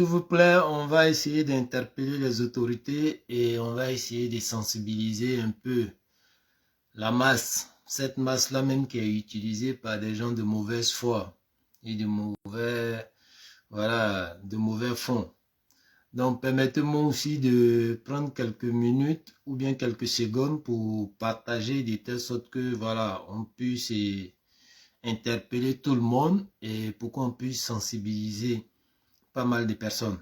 S'il vous plaît, on va essayer d'interpeller les autorités et on va essayer de sensibiliser un peu la masse, cette masse-là même qui est utilisée par des gens de mauvaise foi et de mauvais fonds. Donc, permettez-moi aussi de prendre quelques minutes ou bien quelques secondes pour partager de telle sorte que, voilà, on puisse interpeller tout le monde et pour qu'on puisse sensibiliser pas mal de personnes.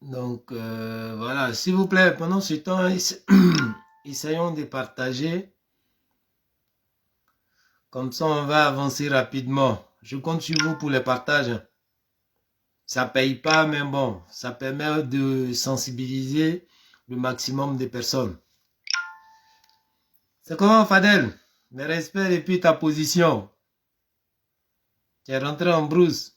Donc, voilà, s'il vous plaît, pendant ce temps, essayons de partager. Comme ça, on va avancer rapidement. Je compte sur vous pour les partages. Ça ne paye pas, mais bon, ça permet de sensibiliser le maximum de personnes. C'est comment, Fadel? Mes respects depuis ta position. Tu es rentré en brousse.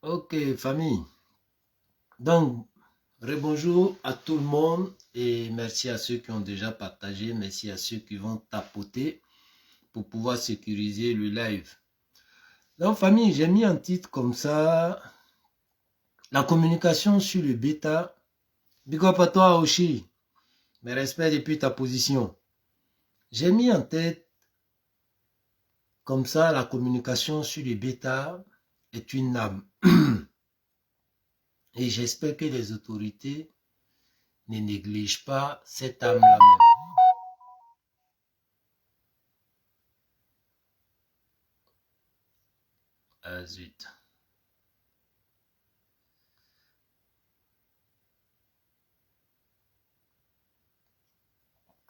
Ok, famille. Donc, rebonjour à tout le monde et merci à ceux qui ont déjà partagé, merci à ceux qui vont tapoter pour pouvoir sécuriser le live. Donc, famille, j'ai mis un titre comme ça, la communication sur le bêta. Big up à toi, Oshi. Mes respects depuis ta position. J'ai mis en tête comme ça, la communication sur le bêta est une âme. Et j'espère que les autorités ne négligent pas cette âme-là même. Ah, zut.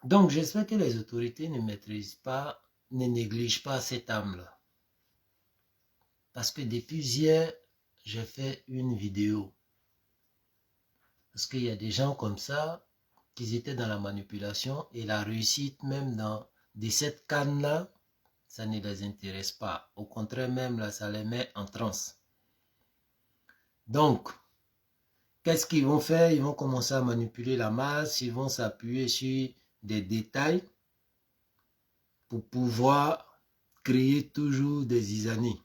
Donc, j'espère que les autorités ne maîtrisent pas, ne négligent pas cette âme-là. Parce que depuis hier, j'ai fait une vidéo. Parce qu'il y a des gens comme ça, qui étaient dans la manipulation et la réussite même dans cette canne-là, ça ne les intéresse pas. Au contraire même, là, ça les met en transe. Donc, qu'est-ce qu'ils vont faire? Ils vont commencer à manipuler la masse, ils vont s'appuyer sur des détails pour pouvoir créer toujours des zizanies.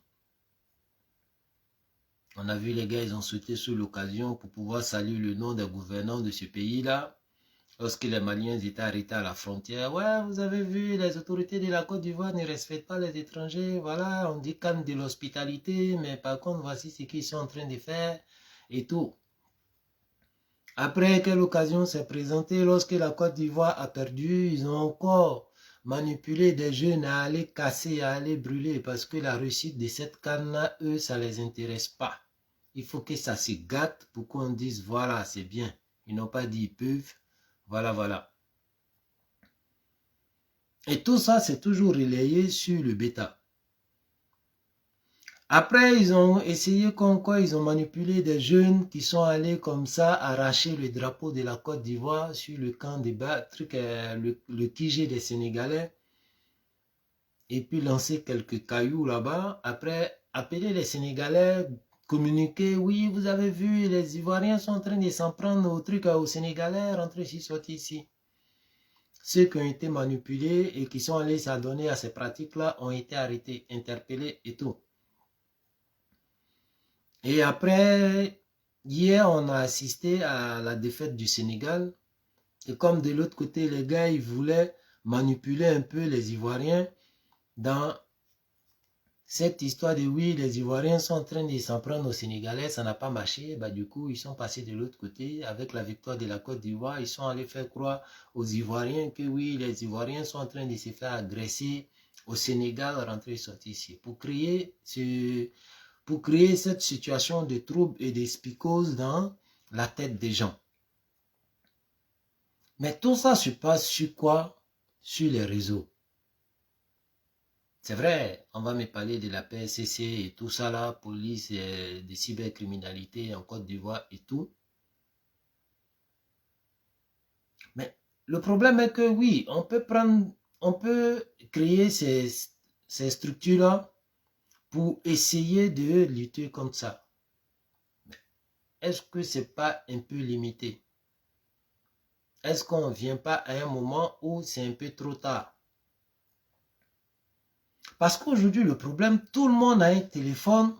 On a vu les gars, ils ont sauté sur l'occasion pour pouvoir saluer le nom des gouvernants de ce pays-là. Lorsque les Maliens étaient arrêtés à la frontière, ouais, vous avez vu, les autorités de la Côte d'Ivoire ne respectent pas les étrangers. Voilà, on dit calme de l'hospitalité, mais par contre, voici ce qu'ils sont en train de faire et tout. Après, quelle occasion s'est présentée lorsque la Côte d'Ivoire a perdu, ils ont encore manipulé des jeunes à aller casser, à aller brûler, parce que la réussite de cette canne-là, eux, ça ne les intéresse pas. Il faut que ça se gâte pour qu'on dise, voilà, c'est bien. Ils n'ont pas dit ils peuvent. Voilà, voilà. Et tout ça, c'est toujours relayé sur le bêta. Après, ils ont essayé comme quoi ils ont manipulé des jeunes qui sont allés comme ça arracher le drapeau de la Côte d'Ivoire sur le camp de le QG des Sénégalais. Et puis lancer quelques cailloux là-bas. Après, appeler les Sénégalais, communiquer, oui, vous avez vu, les Ivoiriens sont en train de s'en prendre au truc aux Sénégalais, rentrer ici, sortir ici. Ceux qui ont été manipulés et qui sont allés s'adonner à ces pratiques-là ont été arrêtés, interpellés et tout. Et après, hier, on a assisté à la défaite du Sénégal. Et comme de l'autre côté, les gars, ils voulaient manipuler un peu les Ivoiriens dans cette histoire de oui, les Ivoiriens sont en train de s'en prendre aux Sénégalais, ça n'a pas marché. Bah, du coup, ils sont passés de l'autre côté. Avec la victoire de la Côte d'Ivoire, ils sont allés faire croire aux Ivoiriens que oui, les Ivoiriens sont en train de se faire agresser au Sénégal, rentrer et sortir ici. Pour créer cette situation de trouble et de spicose dans la tête des gens. Mais tout ça se passe sur quoi? sur les réseaux. C'est vrai, on va me parler de la PSCC et tout ça là, police et de cybercriminalité en Côte d'Ivoire et tout. Mais le problème est que oui, on peut créer ces structures-là pour essayer de lutter contre ça. Est-ce que c'est pas un peu limité? Est-ce qu'on ne vient pas à un moment où c'est un peu trop tard? Parce qu'aujourd'hui, le problème, tout le monde a un téléphone,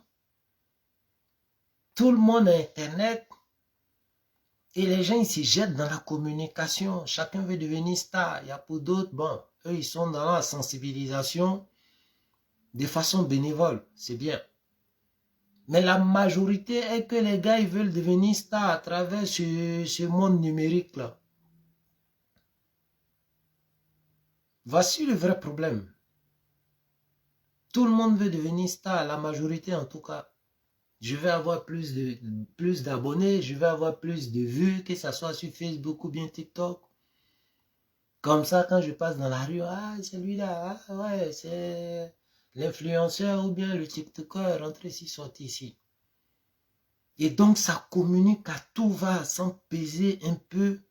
tout le monde a Internet, et les gens, ils se jettent dans la communication. Chacun veut devenir star. Il y a pour d'autres, bon, eux, ils sont dans la sensibilisation de façon bénévole. C'est bien. Mais la majorité est que les gars, ils veulent devenir stars à travers ce monde numérique-là. Voici le vrai problème. Tout le monde veut devenir star, la majorité en tout cas. Je vais avoir plus d'abonnés, je vais avoir plus de vues, que ce soit sur Facebook ou bien TikTok. Comme ça, quand je passe dans la rue, ah, celui-là, ah, ouais, c'est l'influenceur ou bien le TikToker, rentré ici, sorti ici. Et donc, ça communique à tout va, sans peser un peu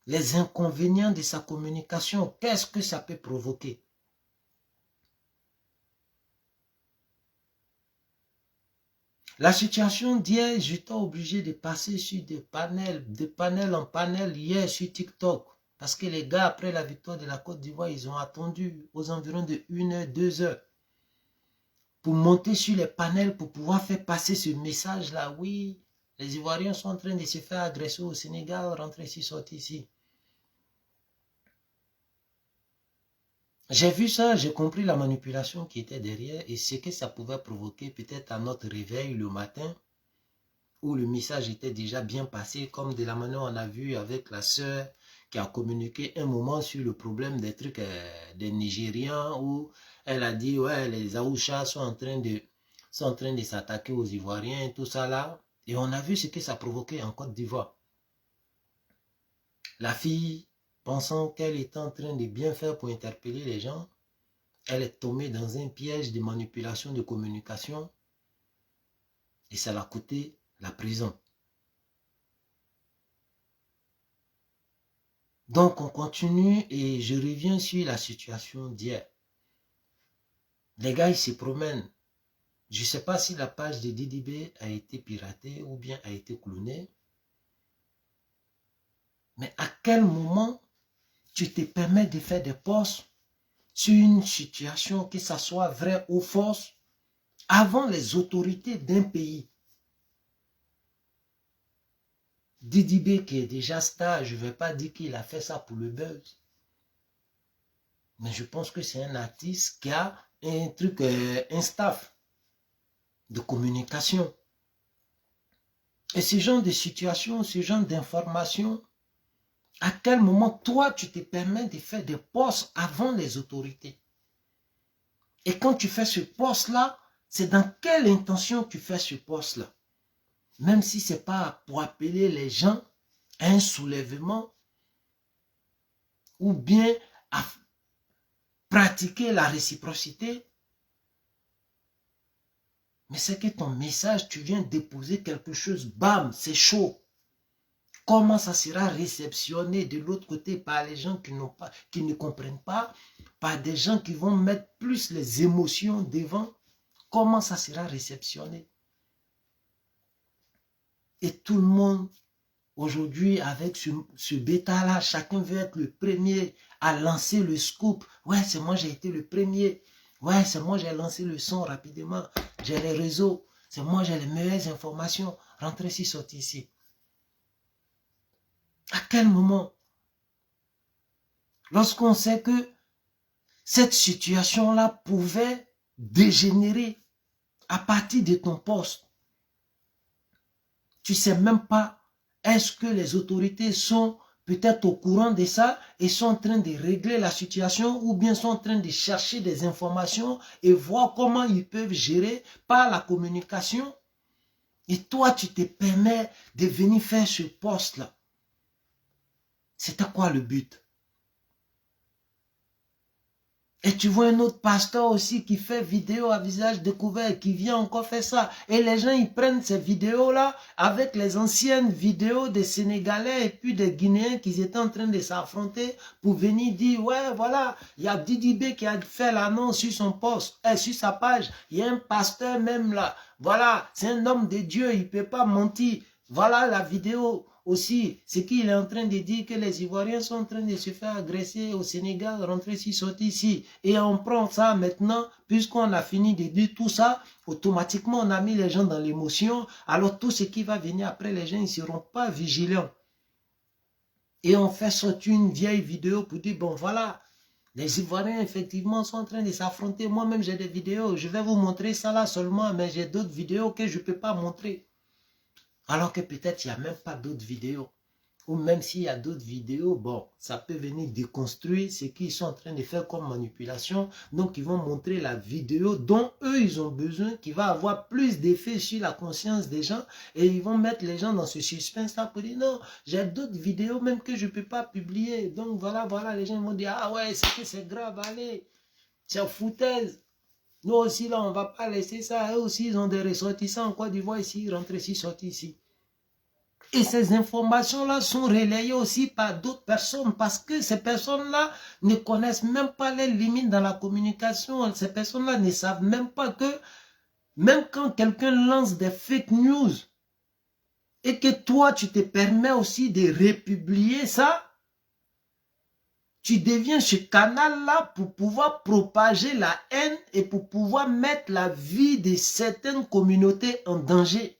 les inconvénients de sa communication. Qu'est-ce que ça peut provoquer? La situation d'hier, j'étais obligé de passer sur de panel en panel hier sur TikTok. Parce que les gars, après la victoire de la Côte d'Ivoire, ils ont attendu aux environs de 1 heure, 2 heures pour monter sur les panels pour pouvoir faire passer ce message-là. Oui, les Ivoiriens sont en train de se faire agresser au Sénégal, rentrer ici, sortir ici. J'ai vu ça, j'ai compris la manipulation qui était derrière et ce que ça pouvait provoquer peut-être à notre réveil le matin où le message était déjà bien passé, comme de la manière on a vu avec la sœur qui a communiqué un moment sur le problème des trucs des Nigérians où elle a dit ouais les Aouchas sont en train de s'attaquer aux Ivoiriens, tout ça là. Et on a vu ce que ça provoquait en Côte d'Ivoire. La fille, pensant qu'elle était en train de bien faire pour interpeller les gens, elle est tombée dans un piège de manipulation de communication et ça l'a coûté la prison. Donc on continue et je reviens sur la situation d'hier. Les gars, ils se promènent. Je ne sais pas si la page de DDB a été piratée ou bien a été clonée. Mais à quel moment tu te permets de faire des posts sur une situation, que ça soit vrai ou fausse, avant les autorités d'un pays? DDB qui est déjà star, je ne vais pas dire qu'il a fait ça pour le buzz. Mais je pense que c'est un artiste qui a un truc, un staff de communication. Et ce genre de situation, ce genre d'information, à quel moment toi tu te permets de faire des posts avant les autorités? Et quand tu fais ce post-là, c'est dans quelle intention tu fais ce post-là? Même si ce n'est pas pour appeler les gens à un soulèvement ou bien à pratiquer la réciprocité, mais c'est que ton message, tu viens déposer quelque chose, bam, c'est chaud. Comment ça sera réceptionné de l'autre côté par les gens qui ne comprennent pas, par des gens qui vont mettre plus les émotions devant? Comment ça sera réceptionné? Et tout le monde, aujourd'hui, avec ce bêta-là, chacun veut être le premier à lancer le scoop. Ouais, c'est moi, j'ai été le premier. Ouais, c'est moi, j'ai lancé le son rapidement. J'ai les réseaux. C'est moi, j'ai les meilleures informations. Rentrez ici, sortez ici. À quel moment? Lorsqu'on sait que cette situation-là pouvait dégénérer à partir de ton poste. Tu ne sais même pas, est-ce que les autorités sont peut-être au courant de ça et sont en train de régler la situation ou bien sont en train de chercher des informations et voir comment ils peuvent gérer par la communication. Et toi, tu te permets de venir faire ce poste-là. C'était quoi le but? Et tu vois un autre pasteur aussi qui fait vidéo à visage découvert, qui vient encore faire ça. Et les gens, ils prennent ces vidéos-là avec les anciennes vidéos des Sénégalais et puis des Guinéens qui étaient en train de s'affronter pour venir dire, ouais, voilà, il y a Didi B qui a fait l'annonce sur son poste, sur sa page. Il y a un pasteur même là. Voilà, c'est un homme de Dieu, il ne peut pas mentir. Voilà la vidéo. Aussi, ce qu'il est en train de dire que les Ivoiriens sont en train de se faire agresser au Sénégal, rentrer ici, sortir ici. Et on prend ça maintenant, puisqu'on a fini de dire tout ça, automatiquement on a mis les gens dans l'émotion. Alors tout ce qui va venir après, les gens ne seront pas vigilants. Et on fait sortir une vieille vidéo pour dire, bon voilà, les Ivoiriens effectivement sont en train de s'affronter. Moi-même j'ai des vidéos, je vais vous montrer ça là seulement, mais j'ai d'autres vidéos que je ne peux pas montrer. Alors que peut-être il n'y a même pas d'autres vidéos. Ou même s'il y a d'autres vidéos, bon, ça peut venir déconstruire ce qu'ils sont en train de faire comme manipulation. Donc, ils vont montrer la vidéo dont eux, ils ont besoin, qui va avoir plus d'effet sur la conscience des gens. Et ils vont mettre les gens dans ce suspense-là pour dire, non, j'ai d'autres vidéos même que je ne peux pas publier. Donc, voilà, les gens vont dire, ah ouais, c'est que c'est grave, allez, c'est foutaise. Nous aussi, là, on ne va pas laisser ça. Eux aussi, ils ont des ressortissants en Côte d'Ivoire ici, rentrer ici, sortir ici. Et ces informations-là sont relayées aussi par d'autres personnes parce que ces personnes-là ne connaissent même pas les limites dans la communication. Ces personnes-là ne savent même pas que même quand quelqu'un lance des fake news et que toi, tu te permets aussi de republier ça, tu deviens ce canal-là pour pouvoir propager la haine et pour pouvoir mettre la vie de certaines communautés en danger.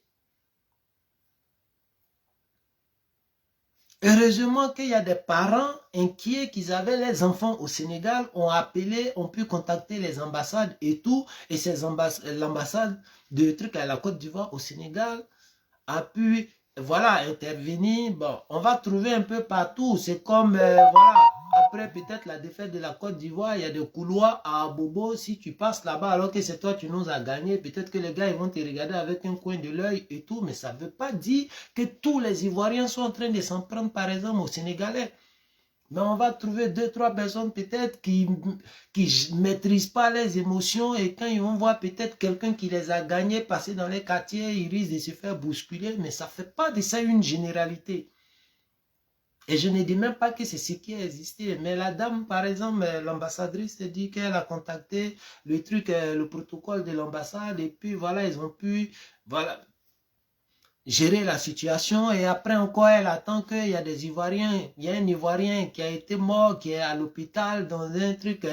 Heureusement qu'il y a des parents inquiets qu'ils avaient les enfants au Sénégal, ont appelé, ont pu contacter les ambassades et tout, et l'ambassade de trucs à la Côte d'Ivoire au Sénégal a pu, voilà, intervenir. Bon, on va trouver un peu partout, c'est comme, voilà, après peut-être la défaite de la Côte d'Ivoire, il y a des couloirs à Bobo, si tu passes là-bas alors que c'est toi tu nous as gagné, peut-être que les gars ils vont te regarder avec un coin de l'œil et tout, mais ça ne veut pas dire que tous les Ivoiriens sont en train de s'en prendre par exemple aux Sénégalais. Mais on va trouver 2-3 personnes peut-être qui ne maîtrisent pas les émotions et quand ils vont voir peut-être quelqu'un qui les a gagnés passer dans les quartiers, ils risquent de se faire bousculer, mais ça ne fait pas de ça une généralité. Et je ne dis même pas que c'est ce qui a existé. Mais la dame, par exemple, l'ambassadrice dit qu'elle a contacté le truc, le protocole de l'ambassade. Et puis voilà, ils ont pu voilà, gérer la situation. Et après encore, elle attend qu'il y a des Ivoiriens. Il y a un Ivoirien qui a été mort, qui est à l'hôpital dans un truc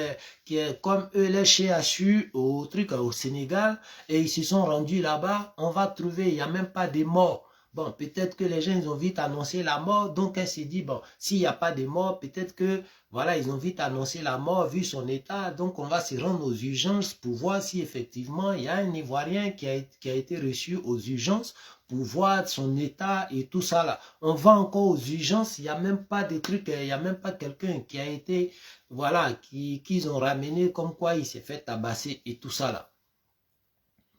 qui est comme eux, les CHU au truc au Sénégal. Et ils se sont rendus là-bas. On va trouver, il n'y a même pas de morts. Bon, peut-être que les gens, ils ont vite annoncé la mort. Donc, elle s'est dit, bon, s'il n'y a pas de mort, peut-être que, voilà, ils ont vite annoncé la mort, vu son état. Donc, on va se rendre aux urgences pour voir si, effectivement, il y a un Ivoirien qui a été reçu aux urgences pour voir son état et tout ça, là. On va encore aux urgences, il n'y a même pas de trucs, il n'y a même pas quelqu'un qui a été, voilà, qu'ils ont ramené comme quoi il s'est fait tabasser et tout ça, là.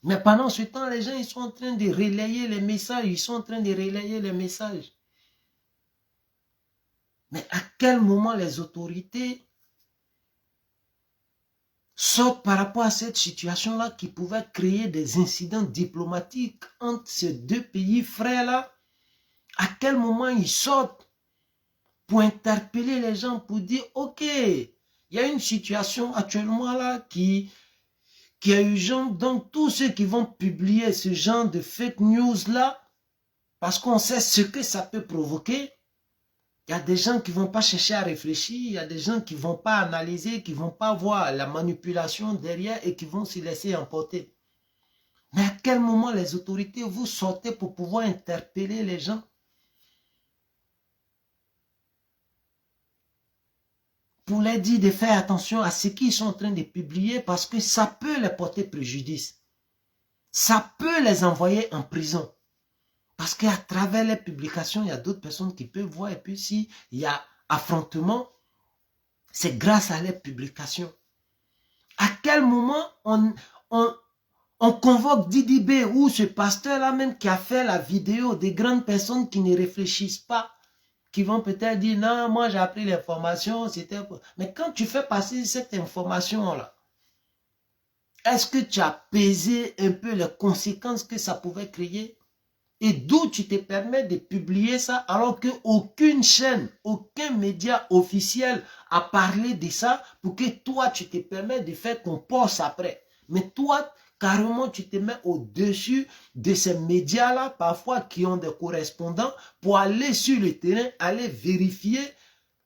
Mais pendant ce temps, les gens, ils sont en train de relayer les messages. Ils sont en train de relayer les messages. Mais à quel moment les autorités sortent par rapport à cette situation-là qui pouvait créer des incidents diplomatiques entre ces deux pays frères-là? À quel moment ils sortent pour interpeller les gens, pour dire, ok, il y a une situation actuellement là qui est urgente, donc tous ceux qui vont publier ce genre de fake news là, parce qu'on sait ce que ça peut provoquer, il y a des gens qui ne vont pas chercher à réfléchir, il y a des gens qui ne vont pas analyser, qui ne vont pas voir la manipulation derrière et qui vont se laisser emporter. Mais à quel moment les autorités vous sortez pour pouvoir interpeller les gens? Pour leur dire de faire attention à ce qu'ils sont en train de publier parce que ça peut les porter préjudice. Ça peut les envoyer en prison. Parce qu'à travers les publications, il y a d'autres personnes qui peuvent voir. Et puis s'il y a affrontement, c'est grâce à les publications. À quel moment on convoque Didi B ou ce pasteur-là même qui a fait la vidéo, des grandes personnes qui ne réfléchissent pas qui vont peut-être dire, non, moi j'ai appris l'information, c'était... Mais quand tu fais passer cette information-là, est-ce que tu as pesé un peu les conséquences que ça pouvait créer? Et d'où tu te permets de publier ça alors qu'aucune chaîne, aucun média officiel a parlé de ça pour que toi, tu te permets de faire ton post après. Mais toi, carrément, tu te mets au-dessus de ces médias-là, parfois qui ont des correspondants, pour aller sur le terrain, aller vérifier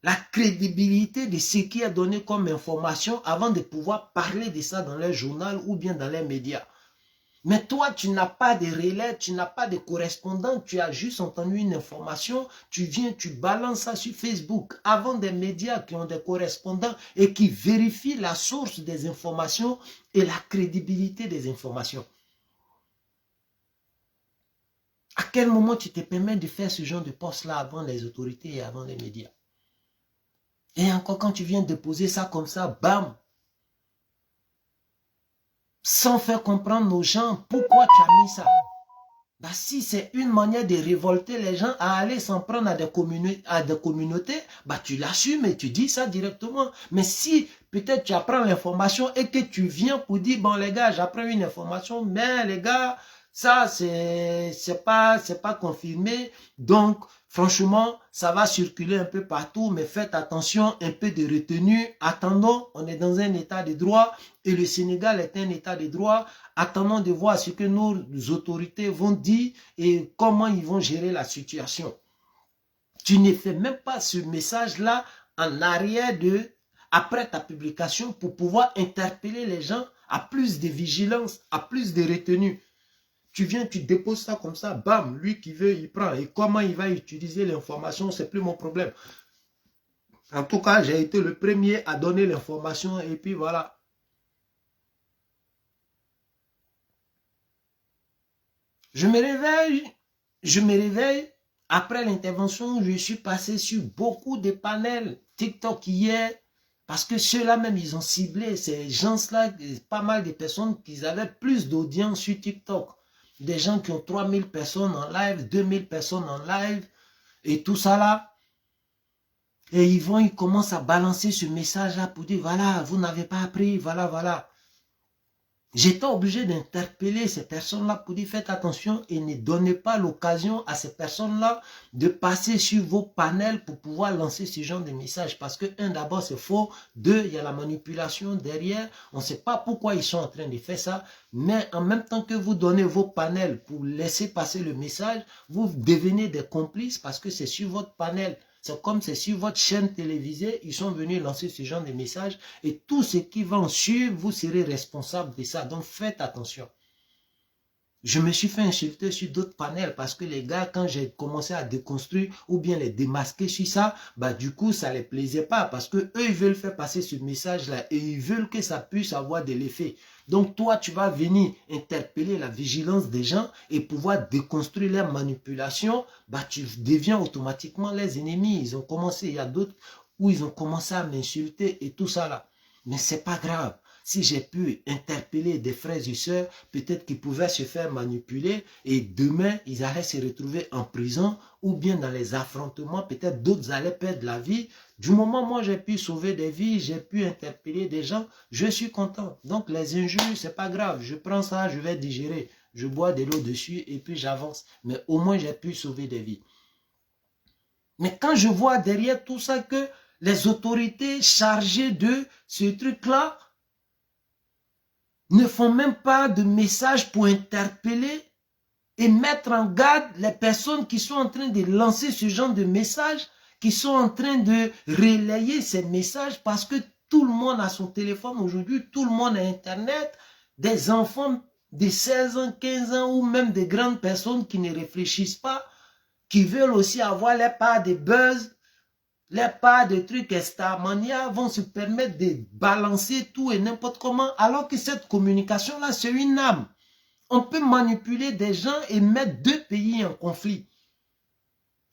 la crédibilité de ce qui est donné comme information avant de pouvoir parler de ça dans les journaux ou bien dans les médias. Mais toi, tu n'as pas de relais, tu n'as pas de correspondant, tu as juste entendu une information, tu viens, tu balances ça sur Facebook avant des médias qui ont des correspondants et qui vérifient la source des informations et la crédibilité des informations. À quel moment tu te permets de faire ce genre de poste-là avant les autorités et avant les médias? Et encore quand tu viens déposer ça comme ça, bam! Sans faire comprendre aux gens pourquoi tu as mis ça. Bah, si c'est une manière de révolter les gens à aller s'en prendre à des communautés, bah, tu l'assumes et tu dis ça directement. Mais si peut-être tu apprends l'information et que tu viens pour dire, bon les gars, j'apprends une information, mais les gars, ça c'est pas confirmé. Donc, franchement, ça va circuler un peu partout, mais faites attention, un peu de retenue. Attendons, on est dans un état de droit et le Sénégal est un état de droit. Attendons de voir ce que nos autorités vont dire et comment ils vont gérer la situation. Tu ne fais même pas ce message-là en arrière après ta publication pour pouvoir interpeller les gens à plus de vigilance, à plus de retenue. Tu viens, tu déposes ça comme ça, bam, lui qui veut, il prend. Et comment il va utiliser l'information, c'est plus mon problème. En tout cas, j'ai été le premier à donner l'information et puis voilà. Je me réveille, après l'intervention, je suis passé sur beaucoup de panels TikTok hier, parce que ceux-là même, ils ont ciblé ces gens-là, pas mal de personnes qui avaient plus d'audience sur TikTok. Des gens qui ont 3000 personnes en live, 2000 personnes en live, et tout ça là. Et ils commencent à balancer ce message-là pour dire, voilà, vous n'avez pas appris, voilà, voilà. J'étais obligé d'interpeller ces personnes-là pour dire faites attention et ne donnez pas l'occasion à ces personnes-là de passer sur vos panels pour pouvoir lancer ce genre de messages. Parce que, un, d'abord, c'est faux. Deux, il y a la manipulation derrière. On ne sait pas pourquoi ils sont en train de faire ça. Mais en même temps que vous donnez vos panels pour laisser passer le message, vous devenez des complices parce que c'est sur votre panel. C'est comme c'est sur votre chaîne télévisée, ils sont venus lancer ce genre de messages et tout ce qui va en suivre, vous serez responsable de ça. Donc faites attention. Je me suis fait insulter sur d'autres panels parce que les gars, quand j'ai commencé à déconstruire ou bien les démasquer sur ça, bah du coup, ça les plaisait pas parce que eux, ils veulent faire passer ce message-là et ils veulent que ça puisse avoir de l'effet. Donc toi, tu vas venir interpeller la vigilance des gens et pouvoir déconstruire leurs manipulations, bah tu deviens automatiquement les ennemis. Ils ont commencé, il y a d'autres où ils ont commencé à m'insulter et tout ça là. Mais c'est pas grave. Si j'ai pu interpeller des frères et sœurs, peut-être qu'ils pouvaient se faire manipuler et demain, ils allaient se retrouver en prison ou bien dans les affrontements, peut-être d'autres allaient perdre la vie. Du moment où moi j'ai pu sauver des vies, j'ai pu interpeller des gens, je suis content. Donc les injures, c'est pas grave, je prends ça, je vais digérer, je bois de l'eau dessus et puis j'avance. Mais au moins j'ai pu sauver des vies. Mais quand je vois derrière tout ça que les autorités chargées de ce truc-là ne font même pas de message pour interpeller et mettre en garde les personnes qui sont en train de lancer ce genre de messages, qui sont en train de relayer ces messages parce que tout le monde a son téléphone aujourd'hui, tout le monde a Internet, des enfants de 16 ans, 15 ans ou même des grandes personnes qui ne réfléchissent pas, qui veulent aussi avoir les parts de buzz, les parts de trucs Estamania vont se permettre de balancer tout et n'importe comment, alors que cette communication-là, c'est une arme. On peut manipuler des gens et mettre deux pays en conflit.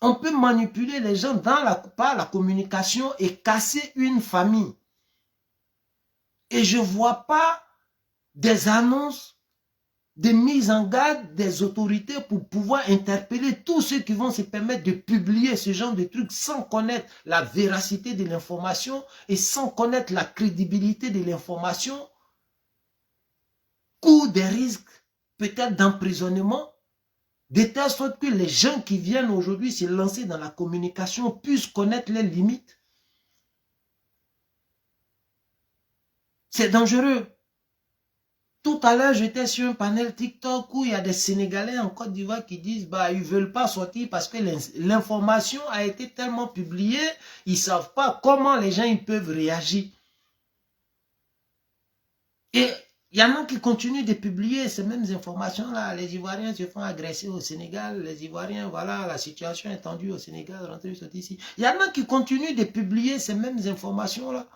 On peut manipuler les gens par la communication et casser une famille. Et je ne vois pas des annonces de mise en garde des autorités pour pouvoir interpeller tous ceux qui vont se permettre de publier ce genre de trucs sans connaître la véracité de l'information et sans connaître la crédibilité de l'information, courent des risques peut-être d'emprisonnement, de telle sorte que les gens qui viennent aujourd'hui se lancer dans la communication puissent connaître les limites. C'est dangereux. Tout à l'heure, j'étais sur un panel TikTok où il y a des Sénégalais en Côte d'Ivoire qui disent bah ils veulent pas sortir parce que l'information a été tellement publiée, ils savent pas comment les gens ils peuvent réagir. Et il y en a qui continuent de publier ces mêmes informations-là. Les Ivoiriens se font agresser au Sénégal. Les Ivoiriens, voilà, la situation est tendue au Sénégal, rentrez, sortez ici. Il y en a qui continuent de publier ces mêmes informations-là.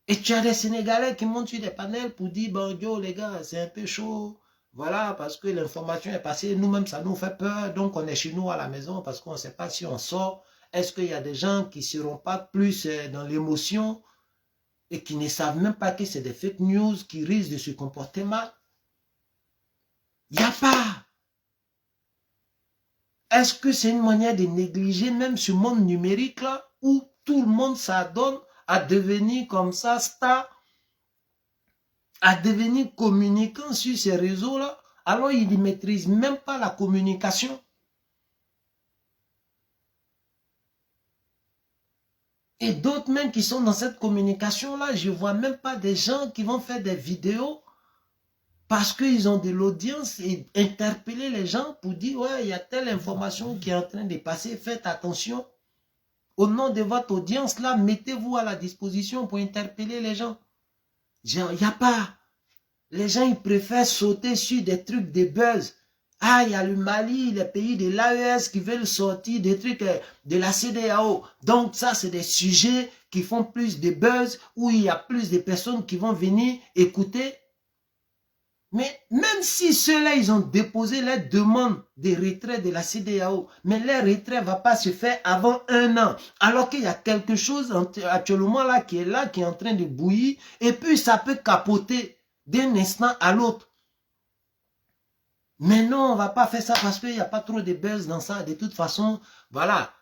Et tu as des Sénégalais qui montent sur des panels pour dire, bon, yo, les gars, c'est un peu chaud. Voilà, parce que l'information est passée. Nous-mêmes, ça nous fait peur. Donc, on est chez nous à la maison parce qu'on ne sait pas si on sort. Est-ce qu'il y a des gens qui ne seront pas plus dans l'émotion et qui ne savent même pas que c'est des fake news qui risquent de se comporter mal? Il n'y a pas. Est-ce que c'est une manière de négliger même ce monde numérique-là où tout le monde s'adonne à devenir comme ça, star, à devenir communicant sur ces réseaux-là, alors ils ne maîtrisent même pas la communication. Et d'autres même qui sont dans cette communication-là, je ne vois même pas des gens qui vont faire des vidéos parce qu'ils ont de l'audience et interpeller les gens pour dire, ouais, il y a telle information qui est en train de passer, faites attention. Au nom de votre audience, là, mettez-vous à la disposition pour interpeller les gens. Il n'y a pas. Les gens, ils préfèrent sauter sur des trucs de buzz. Ah, il y a le Mali, les pays de l'AES qui veulent sortir des trucs de la CEDEAO. Donc, ça, c'est des sujets qui font plus de buzz, où il y a plus de personnes qui vont venir écouter. Mais même si ceux-là, ils ont déposé leur demande de retrait de la CEDEAO, mais leur retrait ne va pas se faire avant 1 an. Alors qu'il y a quelque chose actuellement là qui est en train de bouillir, et puis ça peut capoter d'un instant à l'autre. Mais non, on ne va pas faire ça parce qu'il n'y a pas trop de buzz dans ça. De toute façon, voilà.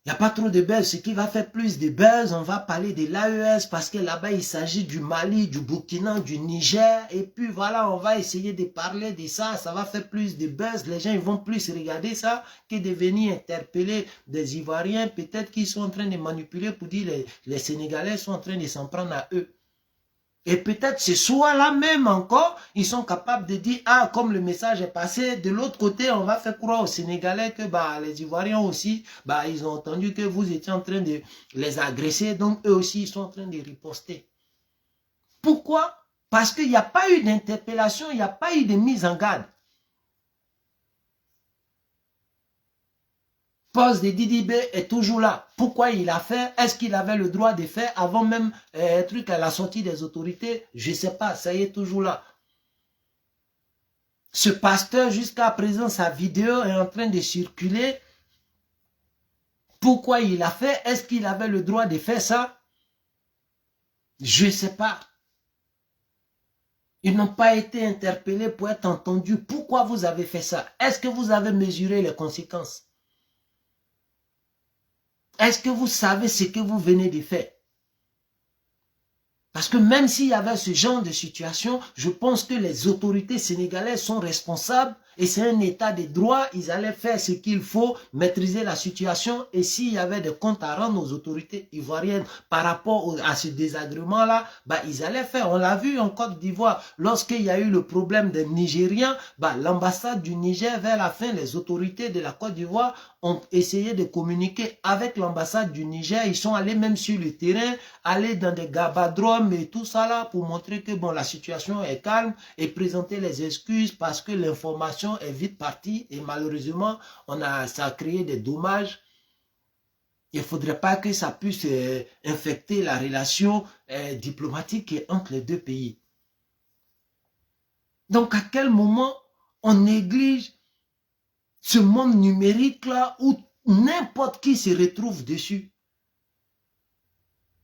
Il n'y a pas trop de buzz. Ce qui va faire plus de buzz, on va parler de l'AES parce que là-bas, il s'agit du Mali, du Burkina, du Niger. Et puis voilà, on va essayer de parler de ça. Ça va faire plus de buzz. Les gens ils vont plus regarder ça que de venir interpeller des Ivoiriens. Peut-être qu'ils sont en train de manipuler pour dire les Sénégalais sont en train de s'en prendre à eux. Et peut-être ce soir-là même encore, ils sont capables de dire, ah, comme le message est passé, de l'autre côté, on va faire croire aux Sénégalais que bah, les Ivoiriens aussi, bah, ils ont entendu que vous étiez en train de les agresser, donc eux aussi, ils sont en train de riposter. Pourquoi? Parce qu'il n'y a pas eu d'interpellation, il n'y a pas eu de mise en garde. Poste de Didibé est toujours là. Pourquoi il a fait? Est-ce qu'il avait le droit de faire avant même truc à la sortie des autorités? Je ne sais pas, ça y est toujours là. Ce pasteur, jusqu'à présent, sa vidéo est en train de circuler. Pourquoi il a fait? Est-ce qu'il avait le droit de faire ça? Je ne sais pas. Ils n'ont pas été interpellés pour être entendus. Pourquoi vous avez fait ça? Est-ce que vous avez mesuré les conséquences? Est-ce que vous savez ce que vous venez de faire? Parce que même s'il y avait ce genre de situation, je pense que les autorités sénégalaises sont responsables et c'est un état de droit. Ils allaient faire ce qu'il faut, maîtriser la situation. Et s'il y avait des comptes à rendre aux autorités ivoiriennes par rapport à ce désagrément-là, bah, ils allaient faire. On l'a vu en Côte d'Ivoire, lorsqu'il y a eu le problème des Nigériens, bah, l'ambassade du Niger, vers la fin, les autorités de la Côte d'Ivoire ont essayé de communiquer avec l'ambassade du Niger. Ils sont allés même sur le terrain, aller dans des gabadromes et tout ça là pour montrer que bon, la situation est calme et présenter les excuses parce que l'information est vite partie et malheureusement ça a créé des dommages. Il ne faudrait pas que ça puisse infecter la relation diplomatique entre les deux pays. Donc à quel moment on néglige ce monde numérique là où n'importe qui se retrouve dessus?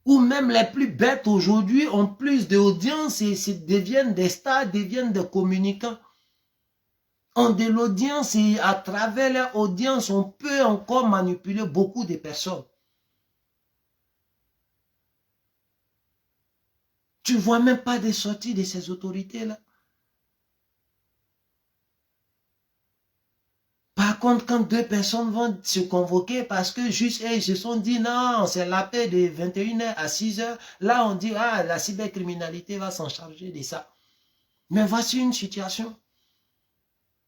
Où même les plus bêtes aujourd'hui ont plus d'audience et deviennent des stars, deviennent des communicants. Ont de l'audience et à travers leur audience, on peut encore manipuler beaucoup de personnes. Tu ne vois même pas des sorties de ces autorités-là. Par contre, quand deux personnes vont se convoquer parce que juste ils se sont dit non, c'est la paix de 21h à 6h, là on dit ah, la cybercriminalité va s'en charger de ça. Mais voici une situation.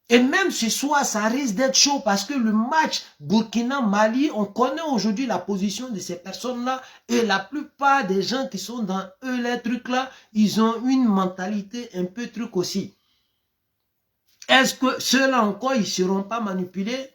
Et même ce soir, ça risque d'être chaud parce que le match Burkina-Mali, on connaît aujourd'hui la position de ces personnes-là et la plupart des gens qui sont dans eux, les trucs-là, ils ont une mentalité un peu truc aussi. Est-ce que ceux-là encore, ils ne seront pas manipulés?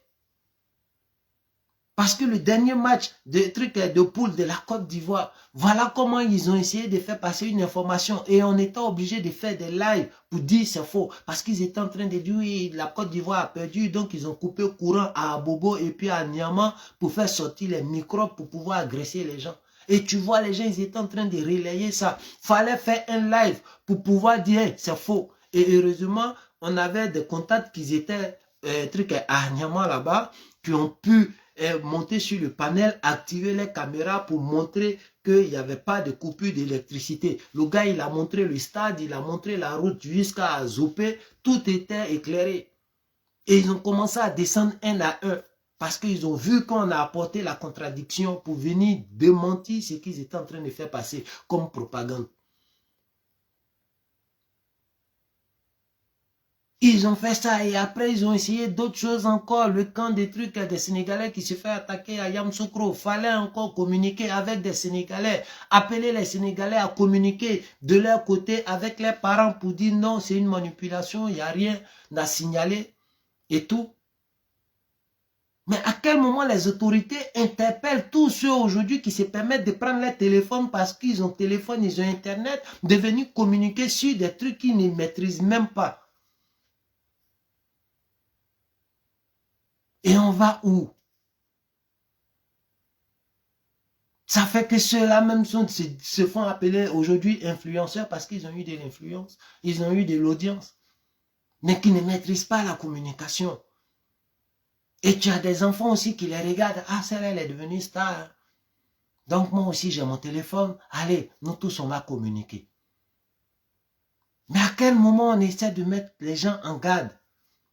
Parce que le dernier match de poule de la Côte d'Ivoire, voilà comment ils ont essayé de faire passer une information. Et on était obligé de faire des lives pour dire c'est faux. Parce qu'ils étaient en train de dire oui, la Côte d'Ivoire a perdu. Donc ils ont coupé le courant à Bobo et puis à Niamey pour faire sortir les microbes pour pouvoir agresser les gens. Et tu vois, les gens, ils étaient en train de relayer ça. Fallait faire un live pour pouvoir dire c'est faux. Et heureusement, on avait des contacts qui étaient à Niamey là-bas, qui ont pu monter sur le panel, activer les caméras pour montrer qu'il n'y avait pas de coupure d'électricité. Le gars, il a montré le stade, il a montré la route jusqu'à Zopé, tout était éclairé. Et ils ont commencé à descendre un à un parce qu'ils ont vu qu'on a apporté la contradiction pour venir démentir ce qu'ils étaient en train de faire passer comme propagande. Ils ont fait ça et après ils ont essayé d'autres choses encore. Le camp des trucs des Sénégalais qui se fait attaquer à Yamoussoukro. Fallait encore communiquer avec des Sénégalais. Appeler les Sénégalais à communiquer de leur côté avec leurs parents pour dire non, c'est une manipulation, il n'y a rien à signaler et tout. Mais à quel moment les autorités interpellent tous ceux aujourd'hui qui se permettent de prendre leur téléphone parce qu'ils ont téléphone, ils ont internet, de venir communiquer sur des trucs qu'ils ne maîtrisent même pas. Et on va où? Ça fait que ceux-là même se font appeler aujourd'hui influenceurs parce qu'ils ont eu de l'influence, ils ont eu de l'audience, mais qui ne maîtrisent pas la communication. Et tu as des enfants aussi qui les regardent, ah celle-là elle est devenue star. Donc moi aussi j'ai mon téléphone, allez, nous tous on va communiquer. Mais à quel moment on essaie de mettre les gens en garde,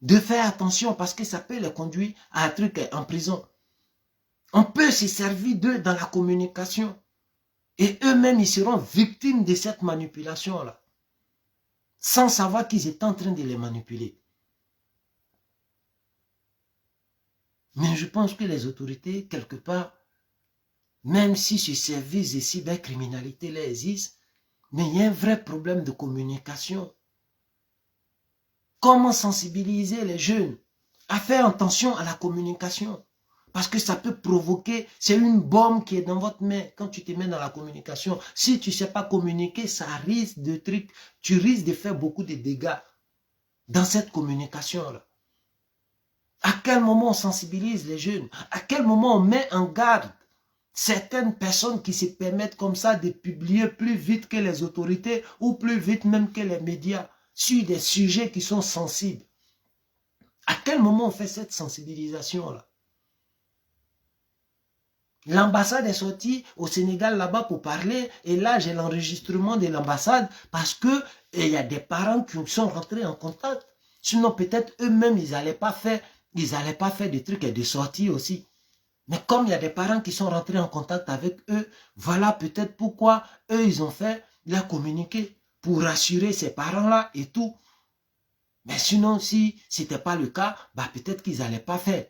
de faire attention parce que ça peut les conduire à un truc en prison. On peut se servir d'eux dans la communication. Et eux-mêmes, ils seront victimes de cette manipulation-là. Sans savoir qu'ils étaient en train de les manipuler. Mais je pense que les autorités, quelque part, même si ce service de cybercriminalité là existe, mais il y a un vrai problème de communication. Comment sensibiliser les jeunes à faire attention à la communication? Parce que ça peut provoquer, c'est une bombe qui est dans votre main quand tu te mets dans la communication. Si tu ne sais pas communiquer, ça risque de trucs, tu risques de faire beaucoup de dégâts dans cette communication-là. À quel moment on sensibilise les jeunes? À quel moment on met en garde certaines personnes qui se permettent comme ça de publier plus vite que les autorités ou plus vite même que les médias sur des sujets qui sont sensibles? À quel moment on fait cette sensibilisation-là? L'ambassade est sortie au Sénégal là-bas pour parler et là j'ai l'enregistrement de l'ambassade parce que il y a des parents qui sont rentrés en contact. Sinon peut-être eux-mêmes ils n'allaient pas faire des trucs et des sorties aussi. Mais comme il y a des parents qui sont rentrés en contact avec eux, voilà peut-être pourquoi eux ils ont fait leur communiqué pour rassurer ces parents-là et tout. Mais sinon si ce n'était pas le cas, bah peut-être qu'ils n'allaient pas faire.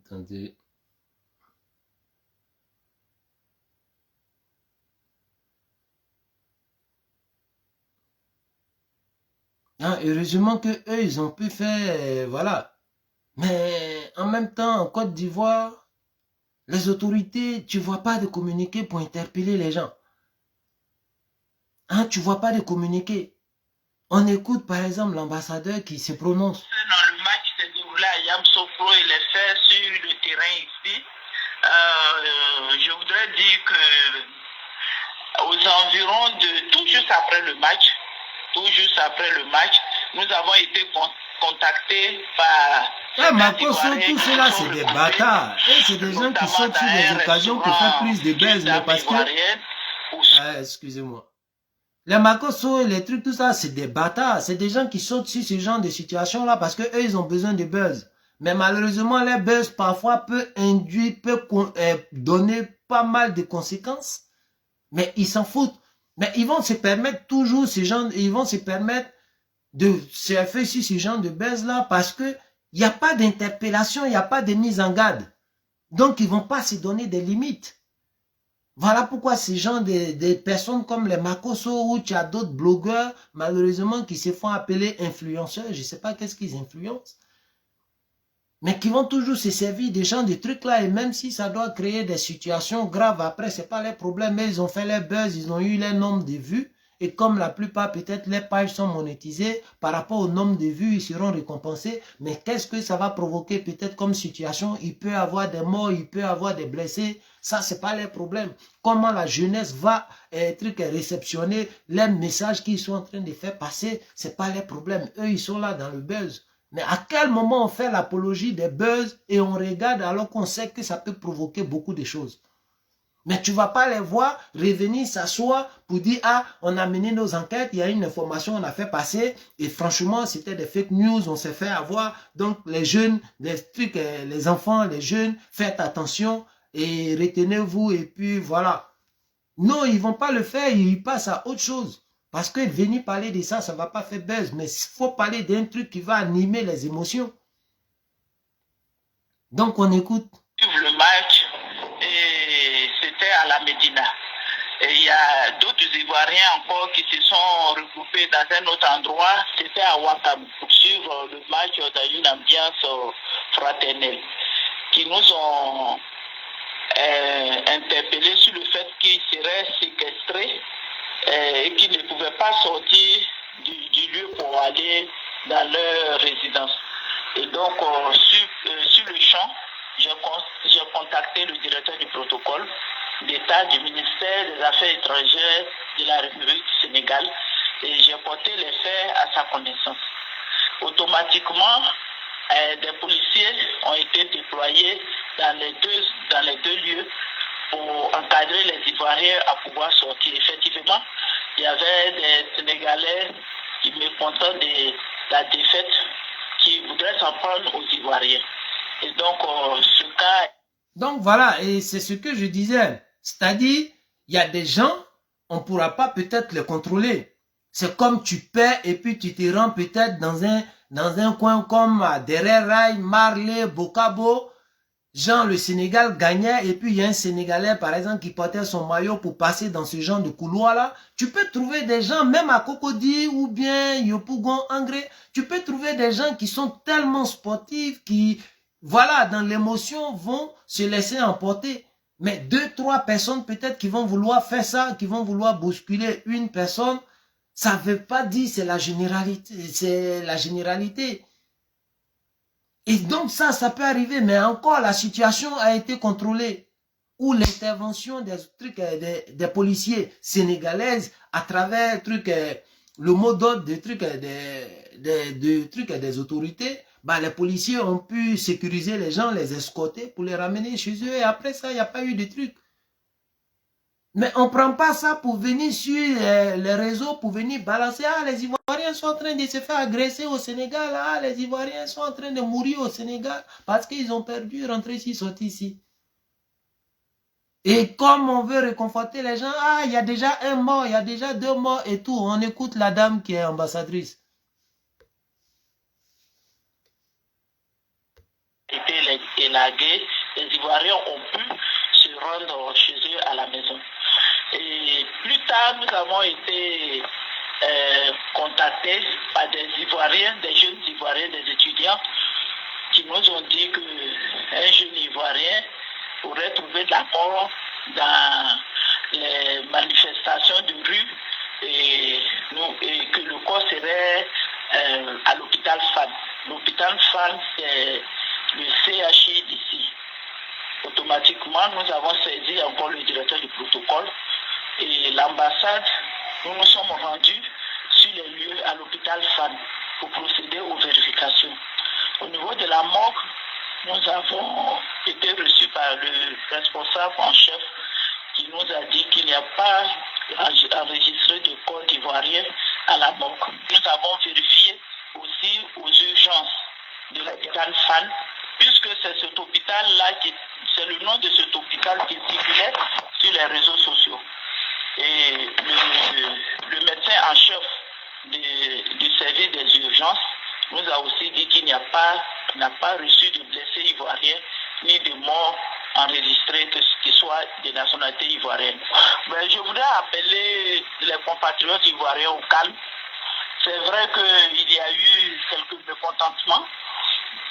Attendez. Ah, heureusement que eux, ils ont pu faire, voilà. Mais en même temps, en Côte d'Ivoire, les autorités, tu vois pas de communiqué pour interpeller les gens. Hein, tu vois pas de communiqué. On écoute par exemple l'ambassadeur qui se prononce. Dans le match s'est déroulé à Yamoussoukro et les faits sur le terrain ici, je voudrais dire que aux environs de tout juste après le match, nous avons été contactés par Makosso, tout cela c'est des bâtards. Et c'est des gens qui sautent sur des occasions pour faire plus de buzz, mais parce que... excusez-moi. Les Makosso, les trucs, tout ça, c'est des bâtards. C'est des gens qui sautent sur ce genre de situation-là parce que eux, ils ont besoin de buzz. Mais malheureusement, les buzz parfois peut induire, peut donner pas mal de conséquences. Mais ils s'en foutent. Mais ils vont se permettre toujours ces gens, ils vont se permettre de se faire sur ce genre de buzz-là parce que il n'y a pas d'interpellation, il n'y a pas de mise en garde. Donc, ils ne vont pas se donner des limites. Voilà pourquoi ces gens, des personnes comme les Makosso ou tu as d'autres blogueurs, malheureusement, qui se font appeler influenceurs, je ne sais pas qu'est-ce qu'ils influencent, mais qui vont toujours se servir des gens, des trucs là, et même si ça doit créer des situations graves, après, ce n'est pas leur problème, mais ils ont fait les buzz, ils ont eu leur nombre de vues, et comme la plupart, peut-être, les pages sont monétisées, par rapport au nombre de vues, ils seront récompensés. Mais qu'est-ce que ça va provoquer peut-être comme situation? Il peut y avoir des morts, il peut y avoir des blessés. Ça, c'est pas leur problème. Comment la jeunesse va réceptionner les messages qu'ils sont en train de faire passer, c'est pas leur problème. Eux, ils sont là dans le buzz. Mais à quel moment on fait l'apologie des buzz et on regarde alors qu'on sait que ça peut provoquer beaucoup de choses? Mais tu ne vas pas les voir revenir s'asseoir pour dire, ah, on a mené nos enquêtes, il y a une information, on a fait passer, et franchement, c'était des fake news, on s'est fait avoir. Donc, les jeunes, les enfants, les jeunes, faites attention et retenez-vous, et puis voilà. Non, ils ne vont pas le faire, ils passent à autre chose. Parce que venir parler de ça, ça ne va pas faire buzz, mais il faut parler d'un truc qui va animer les émotions. Donc, on écoute. Le match, et c'était à la Médina. Et il y a d'autres Ivoiriens encore qui se sont regroupés dans un autre endroit, c'était à Ouakam, pour suivre le match dans une ambiance fraternelle, qui nous ont interpellés sur le fait qu'ils seraient séquestrés et qu'ils ne pouvaient pas sortir du lieu pour aller dans leur résidence. Et donc, sur le champ, j'ai contacté le directeur du protocole d'État du ministère des Affaires étrangères de la République du Sénégal et j'ai porté les faits à sa connaissance. Automatiquement, des policiers ont été déployés dans les deux lieux pour encadrer les Ivoiriens à pouvoir sortir. Effectivement, il y avait des Sénégalais qui mécontents de la défaite qui voudraient s'en prendre aux Ivoiriens. Et donc, ce cas... Donc voilà, et c'est ce que je disais. C'est-à-dire, il y a des gens, on ne pourra pas peut-être les contrôler. C'est comme tu paies et puis tu te rends peut-être dans un coin comme derrière Rail, Marley, Bokabo. Genre, le Sénégal gagnait et puis il y a un Sénégalais, par exemple, qui portait son maillot pour passer dans ce genre de couloir-là. Tu peux trouver des gens, même à Cocody ou bien Yopougon, Angré, tu peux trouver des gens qui sont tellement sportifs, qui, voilà, dans l'émotion, vont se laisser emporter. Mais 2-3 personnes peut-être qui vont vouloir faire ça, qui vont vouloir bousculer une personne, ça ne veut pas dire c'est la généralité, c'est la généralité. Et donc ça peut arriver, mais encore la situation a été contrôlée. Ou l'intervention des policiers sénégalaises à travers le mot d'ordre des autorités, bah, les policiers ont pu sécuriser les gens, les escorter pour les ramener chez eux. Et après ça, il n'y a pas eu de truc. Mais on ne prend pas ça pour venir sur les réseaux, pour venir balancer. Ah, les Ivoiriens sont en train de se faire agresser au Sénégal. Ah, les Ivoiriens sont en train de mourir au Sénégal parce qu'ils ont perdu, rentrer ici, sortir ici. Et comme on veut réconforter les gens, ah, il y a déjà un mort, il y a déjà 2 morts et tout. On écoute la dame qui est ambassadrice. Été élagués, les Ivoiriens ont pu se rendre chez eux à la maison. Et plus tard, nous avons été contactés par des Ivoiriens, des jeunes Ivoiriens, des étudiants, qui nous ont dit qu'un jeune Ivoirien pourrait trouver de la mort dans les manifestations de rue et que le corps serait à l'hôpital FAN. L'hôpital FAN, c'est le CHI d'ici. Automatiquement, nous avons saisi encore le directeur du protocole et l'ambassade. Nous nous sommes rendus sur les lieux à l'hôpital FAN pour procéder aux vérifications. Au niveau de la morgue, nous avons été reçus par le responsable en chef qui nous a dit qu'il n'y a pas enregistré de corps d'ivoirien à la morgue. Nous avons vérifié aussi aux urgences de l'hôpital FAN, puisque c'est cet hôpital-là, c'est le nom de cet hôpital qui circulait sur les réseaux sociaux. Et le médecin en chef du service des urgences nous a aussi dit qu'il n'a pas reçu de blessés ivoiriens ni de morts enregistrés qui soient de nationalité ivoirienne. Mais je voudrais appeler les compatriotes ivoiriens au calme. C'est vrai qu'il y a eu quelques mécontentements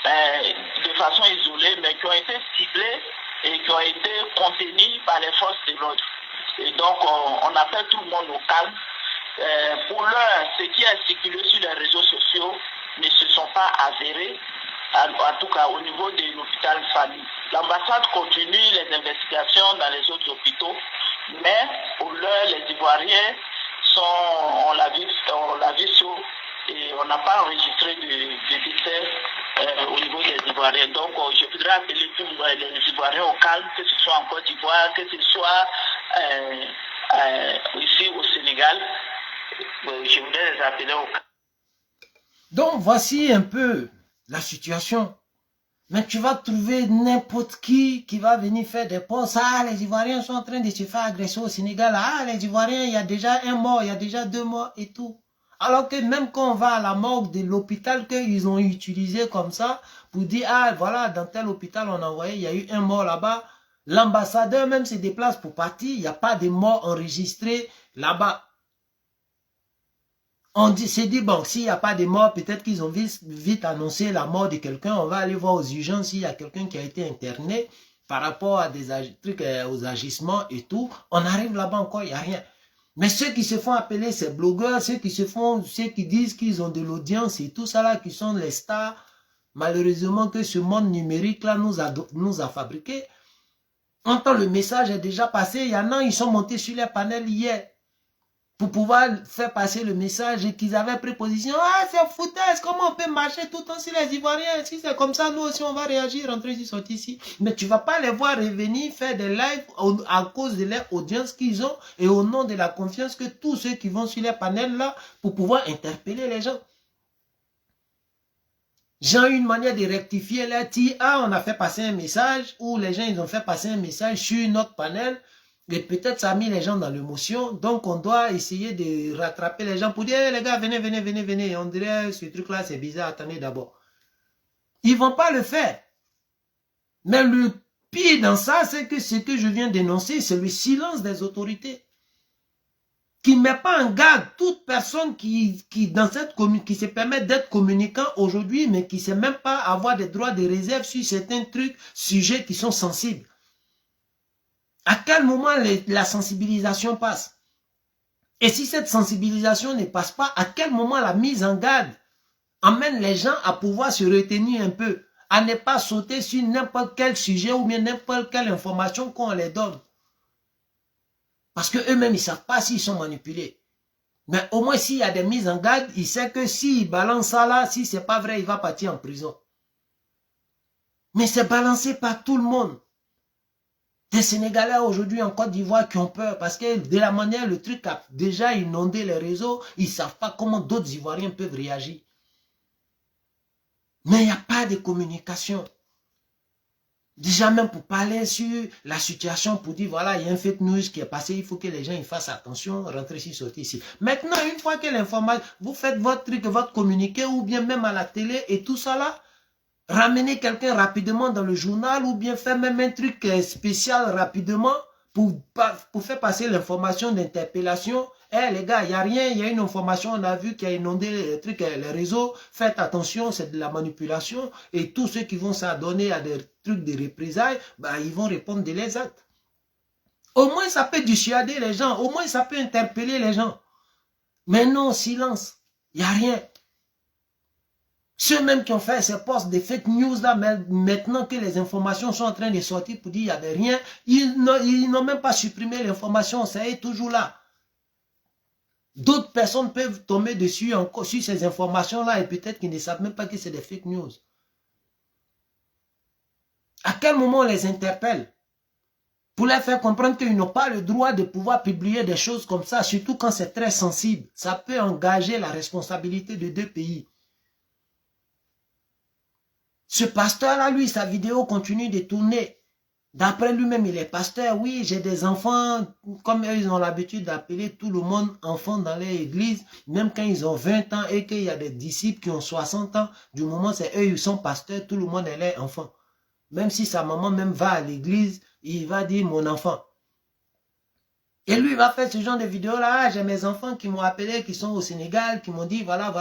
de façon isolée, mais qui ont été ciblés et qui ont été contenus par les forces de l'ordre. Et donc, on appelle tout le monde au calme. Pour l'heure, ce qui a circulé sur les réseaux sociaux ne se sont pas avérés, en tout cas au niveau de l'hôpital FANI. L'ambassade continue les investigations dans les autres hôpitaux, mais pour l'heure, les Ivoiriens on l'a vu sur, et on n'a pas enregistré de décès au niveau des Ivoiriens. Donc, je voudrais appeler tous les Ivoiriens au calme, que ce soit en Côte d'Ivoire, que ce soit ici au Sénégal. Je voudrais les appeler au calme. Donc, voici un peu la situation. Mais tu vas trouver n'importe qui va venir faire des posts. Ah, les Ivoiriens sont en train de se faire agresser au Sénégal. Ah, les Ivoiriens, il y a déjà un mort, il y a déjà 2 morts et tout. Alors que même quand on va à la morgue de l'hôpital qu'ils ont utilisé comme ça, pour dire, ah, voilà, dans tel hôpital, on a envoyé, il y a eu un mort là-bas. L'ambassadeur même se déplace pour partir, il n'y a pas de morts enregistrés là-bas. On s'est dit, bon, s'il n'y a pas de mort, peut-être qu'ils ont vite annoncé la mort de quelqu'un. On va aller voir aux urgences s'il y a quelqu'un qui a été interné par rapport à des trucs, aux agissements et tout. On arrive là-bas encore, il n'y a rien. Mais ceux qui se font appeler ces blogueurs, ceux qui disent qu'ils ont de l'audience et tout ça là, qui sont les stars, malheureusement que ce monde numérique là nous a fabriqué. Quand le message est déjà passé, il y en a, ils sont montés sur les panels hier pour pouvoir faire passer le message et qu'ils avaient pris position. Ah, c'est foutaise, comment on peut marcher tout le temps sur les Ivoiriens? Si c'est comme ça, nous aussi, on va réagir, rentrer ici, sortir ici. Mais tu ne vas pas les voir revenir faire des lives à cause de leur audience qu'ils ont et au nom de la confiance que tous ceux qui vont sur les panels là pour pouvoir interpeller les gens. J'ai eu une manière de rectifier là, ah, on a fait passer un message ou les gens ils ont fait passer un message sur notre panel. Et peut-être ça a mis les gens dans l'émotion. Donc, on doit essayer de rattraper les gens pour dire, hey, les gars, venez, venez, venez, venez. On dirait, ce truc-là, c'est bizarre. Attendez d'abord. Ils ne vont pas le faire. Mais le pire dans ça, c'est que ce que je viens d'énoncer, c'est le silence des autorités. Qui ne met pas en garde toute personne qui se permet d'être communicant aujourd'hui, mais qui ne sait même pas avoir des droits de réserve sur certains trucs, sujets qui sont sensibles. À quel moment la sensibilisation passe? Et si cette sensibilisation ne passe pas, à quel moment la mise en garde amène les gens à pouvoir se retenir un peu, à ne pas sauter sur n'importe quel sujet ou bien n'importe quelle information qu'on les donne? Parce qu'eux-mêmes, ils ne savent pas s'ils sont manipulés. Mais au moins, s'il y a des mises en garde, ils savent que s'ils balancent ça là, si ce n'est pas vrai, il va partir en prison. Mais c'est balancé par tout le monde. Des Sénégalais aujourd'hui en Côte d'Ivoire qui ont peur parce que de la manière le truc a déjà inondé les réseaux, ils ne savent pas comment d'autres Ivoiriens peuvent réagir. Mais il n'y a pas de communication. Déjà même pour parler sur la situation, pour dire voilà, il y a un fake news qui est passé, il faut que les gens ils fassent attention, rentrer ici, sortir ici. Maintenant, une fois que l'information, vous faites votre truc, votre communiqué ou bien même à la télé et tout ça là, ramener quelqu'un rapidement dans le journal ou bien faire même un truc spécial rapidement pour faire passer l'information d'interpellation. Eh les gars, il n'y a rien, il y a une information, on a vu qui a inondé les trucs, les réseaux. Faites attention, c'est de la manipulation. Et tous ceux qui vont s'adonner à des trucs de représailles, bah, ils vont répondre de les actes. Au moins, ça peut dissuader les gens. Au moins, ça peut interpeller les gens. Mais non, silence. Il n'y a rien. Ceux-mêmes qui ont fait ces posts de fake news là, maintenant que les informations sont en train de sortir pour dire qu'il n'y avait rien, ils n'ont même pas supprimé l'information, ça est toujours là. D'autres personnes peuvent tomber dessus encore sur ces informations-là et peut-être qu'ils ne savent même pas que c'est des fake news. À quel moment on les interpelle? Pour leur faire comprendre qu'ils n'ont pas le droit de pouvoir publier des choses comme ça, surtout quand c'est très sensible. Ça peut engager la responsabilité de deux pays. Ce pasteur-là, lui, sa vidéo continue de tourner. D'après lui-même, il est pasteur. Oui, j'ai des enfants, comme eux, ils ont l'habitude d'appeler tout le monde enfant dans leur église, même quand ils ont 20 ans et qu'il y a des disciples qui ont 60 ans, du moment c'est eux, ils sont pasteurs, tout le monde est leur enfant. Même si sa maman même va à l'église, il va dire mon enfant. Et lui, il va faire ce genre de vidéo-là. Ah, j'ai mes enfants qui m'ont appelé, qui sont au Sénégal, qui m'ont dit voilà.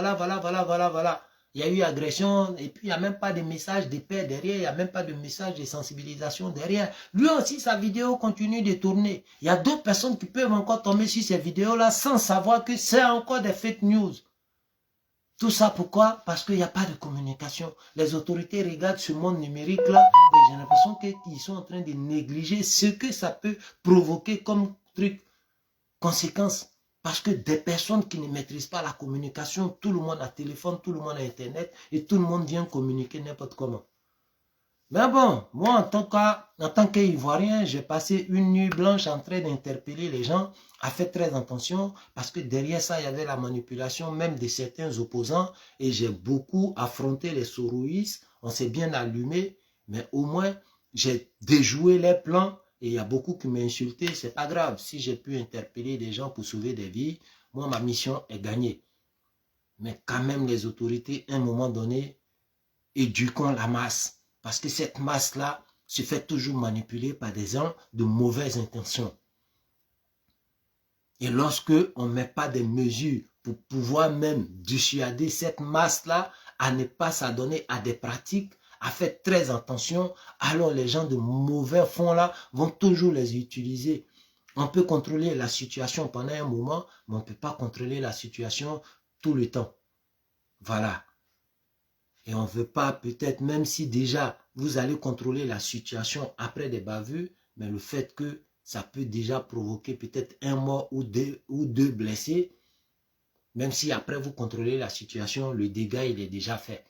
Il y a eu agression, et puis il n'y a même pas de message de paix derrière, il n'y a même pas de message de sensibilisation derrière. Lui aussi, sa vidéo continue de tourner. Il y a d'autres personnes qui peuvent encore tomber sur ces vidéos-là sans savoir que c'est encore des fake news. Tout ça pourquoi? Parce qu'il n'y a pas de communication. Les autorités regardent ce monde numérique-là et j'ai l'impression qu'ils sont en train de négliger ce que ça peut provoquer comme truc, conséquence. Parce que des personnes qui ne maîtrisent pas la communication, tout le monde a téléphone, tout le monde a internet et tout le monde vient communiquer n'importe comment. Mais bon, moi en tant qu'Ivoirien, j'ai passé une nuit blanche en train d'interpeller les gens, à faire très attention parce que derrière ça, il y avait la manipulation même de certains opposants et j'ai beaucoup affronté les soroïstes, on s'est bien allumé, mais au moins j'ai déjoué les plans. Et il y a beaucoup qui m'ont insulté, c'est pas grave. Si j'ai pu interpeller des gens pour sauver des vies, moi, ma mission est gagnée. Mais quand même, les autorités, à un moment donné, éduquons la masse. Parce que cette masse-là se fait toujours manipuler par des gens de mauvaises intentions. Et lorsque on ne met pas des mesures pour pouvoir même dissuader cette masse-là à ne pas s'adonner à des pratiques, à faire très attention, alors les gens de mauvais fonds là vont toujours les utiliser. On peut contrôler la situation pendant un moment, mais on ne peut pas contrôler la situation tout le temps. Voilà. Et on ne veut pas, peut-être, même si déjà vous allez contrôler la situation après des bavures, mais le fait que ça peut déjà provoquer peut-être un mort ou deux blessés, même si après vous contrôlez la situation, le dégât il est déjà fait.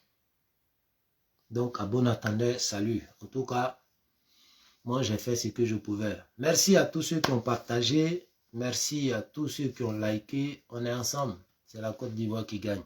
Donc, à bon entendeur, salut. En tout cas, moi, j'ai fait ce que je pouvais. Merci à tous ceux qui ont partagé. Merci à tous ceux qui ont liké. On est ensemble. C'est la Côte d'Ivoire qui gagne.